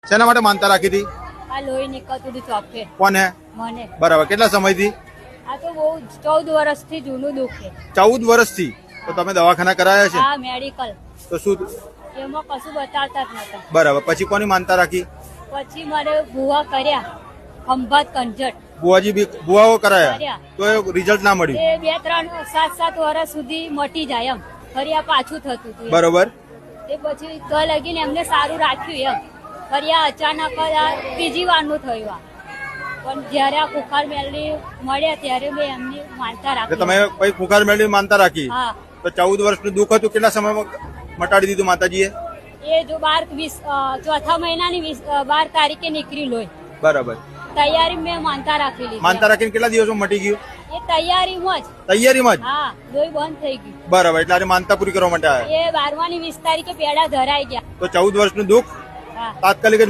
શેના માટે માનતા રાખી હતી? આ લોહી નીકળતું હતું ચોકે કોને? મને. બરાબર. કેટલા સમયથી? આ તો બહુ 14 વર્ષથી જૂનું દુઃખ છે. 14 વર્ષથી. તો તમે દવાખાના કરાયા છે? હા, મેડિકલ. તો શું? એમાં કશું બતાવતા જ નતા. બરાબર. પછી કોની માનતા રાખી? પછી મારે ભૂવા કર્યા, ખંભાત કંજટ બુવાજી બી બુવાઓ કરાયા કર્યા. તો એ રિઝલ્ટ ના મળ્યું? એ 2, 3, 7 વર્ષ સુધી મટી જાય એમ. ફરી આ પાછું થતું હતું એમ. બરોબર. એ પછી તો લગીને એમને સારું રાખ્યું એમ. ફરી આ અચાનક જ આ ત્રીજી વારનું થયું આ. પણ જયારે આ કુખાર મેલડી મળ્યા ત્યારે મેં એમની માનતા એટલે રાખી. તમે કોઈ કુખાર મેળવી માનતા રાખી? હા. તો 14 વર્ષનું દુઃખ હતું, કેટલા સમયમાં મટાડી દીધું માતાજીએ? એ જો 4થા મહિનાની 12 તારીખે નીકળી લોહી. બરાબર. તૈયારી મેં માનતા રાખેલી. માનતા રાખીને કેટલા દિવસમાં મટી ગયું? એ તૈયારીમાં જ. તૈયારીમાં જ? હા, લોહી બંધ થઈ ગયું. બરાબર. એટલે આજે માનતા પૂરી કરવા માટે આવ્યા. એ 12માની 20 તારીખે પેડા ધરાઈ ગયા. તો 14 વર્ષનું દુઃખ હા. તાત્કાલિક જ